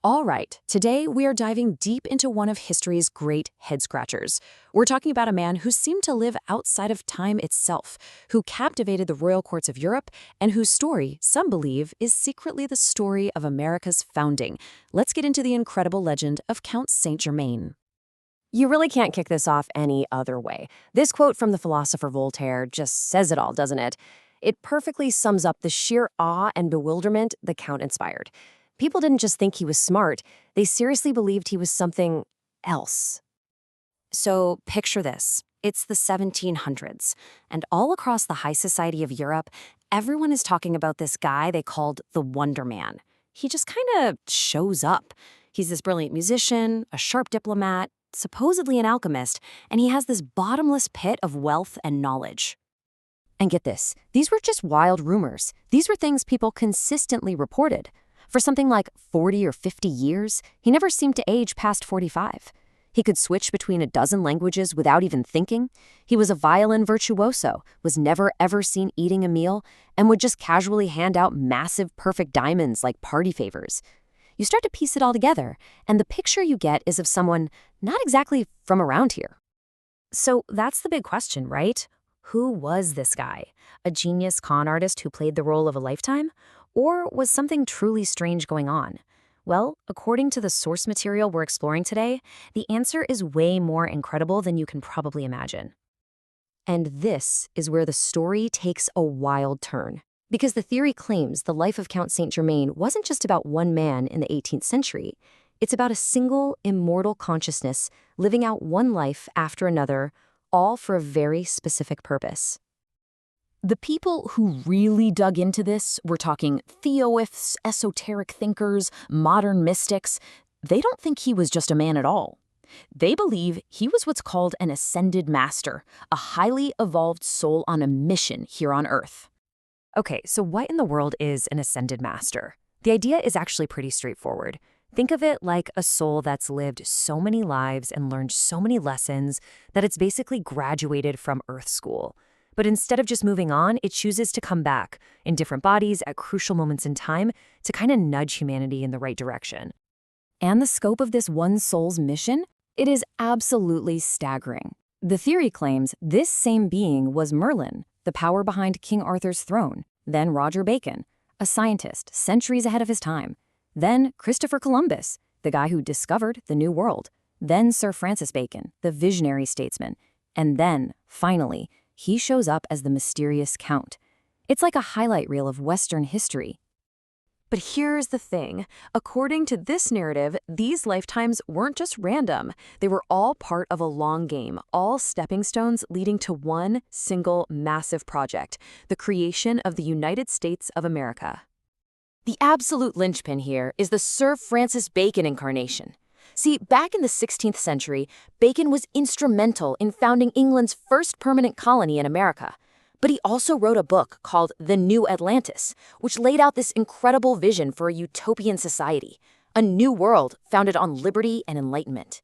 All right, today we are diving deep into one of history's great head-scratchers. We're talking about a man who seemed to live outside of time itself, who captivated the royal courts of Europe, and whose story, some believe, is secretly the story of America's founding. Let's get into the incredible legend of Count Saint Germain. You really can't kick this off any other way. This quote from the philosopher Voltaire just says it all, doesn't it? It perfectly sums up the sheer awe and bewilderment the Count inspired. People didn't just think he was smart, they seriously believed he was something else. So picture this. It's the 1700s, and all across the high society of Europe, everyone is talking about this guy they called the Wonder Man. He just kind of shows up. He's this brilliant musician, a sharp diplomat, supposedly an alchemist, and he has this bottomless pit of wealth and knowledge. And get this, these were just wild rumors. These were things people consistently reported. For something like 40 or 50 years, he never seemed to age past 45. He could switch between a dozen languages without even thinking. He was a violin virtuoso, was never ever seen eating a meal, and would just casually hand out massive perfect diamonds like party favors. You start to piece it all together, and the picture you get is of someone not exactly from around here. So that's the big question, right? Who was this guy? A genius con artist who played the role of a lifetime? Or was something truly strange going on? Well, according to the source material we're exploring today, the answer is way more incredible than you can probably imagine. And this is where the story takes a wild turn. Because the theory claims the life of Count Saint Germain wasn't just about one man in the 18th century. It's about a single, immortal consciousness living out one life after another, all for a very specific purpose. The people who really dug into this, we're talking theoists, esoteric thinkers, modern mystics, they don't think he was just a man at all. They believe he was what's called an ascended master, a highly evolved soul on a mission here on Earth. Okay, so what in the world is an ascended master? The idea is actually pretty straightforward. Think of it like a soul that's lived so many lives and learned so many lessons that it's basically graduated from Earth school. But instead of just moving on, it chooses to come back in different bodies at crucial moments in time to kind of nudge humanity in the right direction. And the scope of this one soul's mission? It is absolutely staggering. The theory claims this same being was Merlin, the power behind King Arthur's throne, then Roger Bacon, a scientist centuries ahead of his time, then Christopher Columbus, the guy who discovered the New World, then Sir Francis Bacon, the visionary statesman, and then, finally, he shows up as the mysterious Count. It's like a highlight reel of Western history. But here's the thing. According to this narrative, these lifetimes weren't just random. They were all part of a long game, all stepping stones leading to one single massive project, the creation of the United States of America. The absolute linchpin here is the Sir Francis Bacon incarnation. See, back in the 16th century, Bacon was instrumental in founding England's first permanent colony in America. But he also wrote a book called The New Atlantis, which laid out this incredible vision for a utopian society, a new world founded on liberty and enlightenment.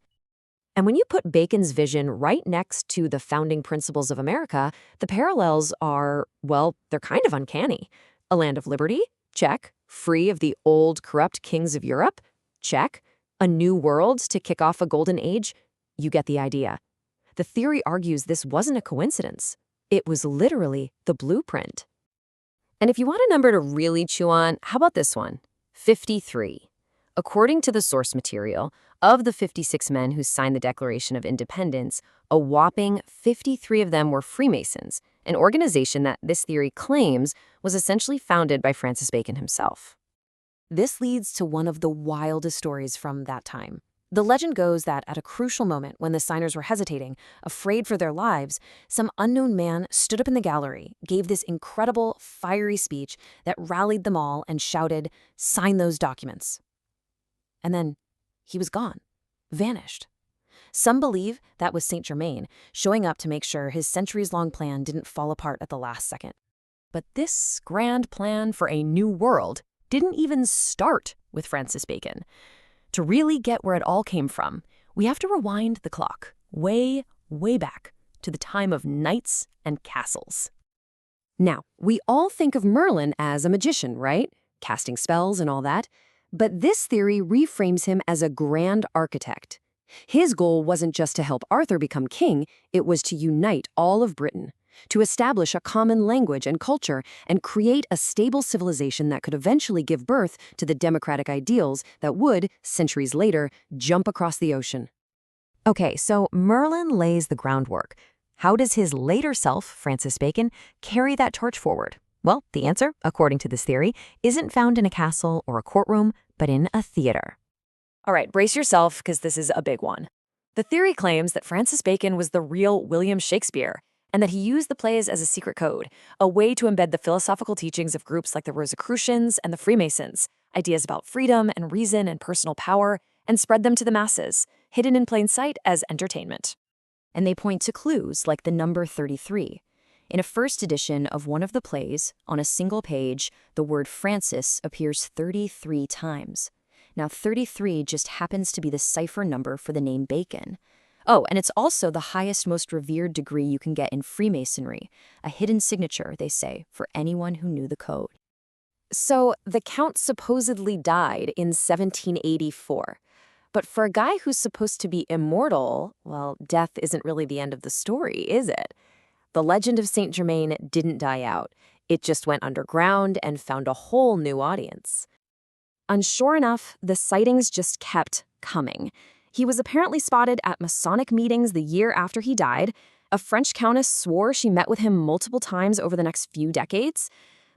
And when you put Bacon's vision right next to the founding principles of America, the parallels are, well, they're kind of uncanny. A land of liberty? Check. Free of the old, corrupt kings of Europe? Check. A new world to kick off a golden age? You get the idea. The theory argues this wasn't a coincidence. It was literally the blueprint. And if you want a number to really chew on, how about this one? 53. According to the source material, of the 56 men who signed the Declaration of Independence, a whopping 53 of them were Freemasons, an organization that this theory claims was essentially founded by Francis Bacon himself. This leads to one of the wildest stories from that time. The legend goes that at a crucial moment when the signers were hesitating, afraid for their lives, some unknown man stood up in the gallery, gave this incredible, fiery speech that rallied them all and shouted, "Sign those documents." And then he was gone, vanished. Some believe that was Saint Germain showing up to make sure his centuries-long plan didn't fall apart at the last second. But this grand plan for a new world didn't even start with Francis Bacon. To really get where it all came from, we have to rewind the clock way, way back to the time of knights and castles. Now, we all think of Merlin as a magician, right? Casting spells and all that. But this theory reframes him as a grand architect. His goal wasn't just to help Arthur become king, it was to unite all of Britain, to establish a common language and culture, and create a stable civilization that could eventually give birth to the democratic ideals that would, centuries later, jump across the ocean. Okay, so Merlin lays the groundwork. How does his later self, Francis Bacon, carry that torch forward? Well, the answer, according to this theory, isn't found in a castle or a courtroom, but in a theater. All right, brace yourself, because this is a big one. The theory claims that Francis Bacon was the real William Shakespeare, and that he used the plays as a secret code, a way to embed the philosophical teachings of groups like the Rosicrucians and the Freemasons, ideas about freedom and reason and personal power, and spread them to the masses, hidden in plain sight as entertainment. And they point to clues like the number 33. In a first edition of one of the plays, on a single page, the word Francis appears 33 times. Now, 33 just happens to be the cipher number for the name Bacon. Oh, and it's also the highest, most revered degree you can get in Freemasonry, a hidden signature, they say, for anyone who knew the code. So, the Count supposedly died in 1784. But for a guy who's supposed to be immortal, well, death isn't really the end of the story, is it? The legend of Saint Germain didn't die out. It just went underground and found a whole new audience. And sure enough, the sightings just kept coming. He was apparently spotted at Masonic meetings the year after he died. A French countess swore she met with him multiple times over the next few decades.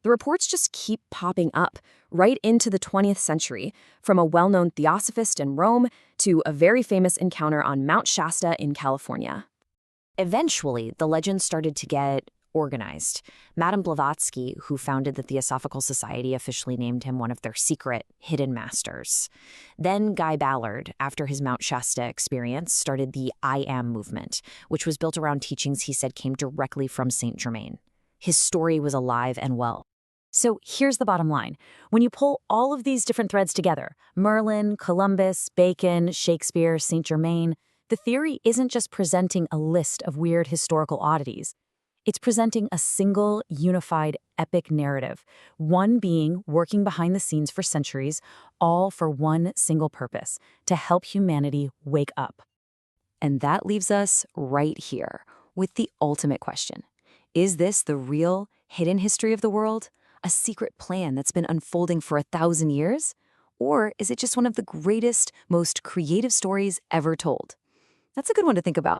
The reports just keep popping up, right into the 20th century, from a well-known theosophist in Rome to a very famous encounter on Mount Shasta in California. Eventually, the legend started to get organized. Madame Blavatsky, who founded the Theosophical Society, officially named him one of their secret hidden masters. Then Guy Ballard, after his Mount Shasta experience, started the I Am movement, which was built around teachings he said came directly from Saint Germain. His story was alive and well. So here's the bottom line. When you pull all of these different threads together, Merlin, Columbus, Bacon, Shakespeare, Saint Germain, the theory isn't just presenting a list of weird historical oddities. It's presenting a single, unified, epic narrative, one being working behind the scenes for centuries, all for one single purpose, to help humanity wake up. And that leaves us right here with the ultimate question. Is this the real, hidden history of the world? A secret plan that's been unfolding for 1,000 years? Or is it just one of the greatest, most creative stories ever told? That's a good one to think about.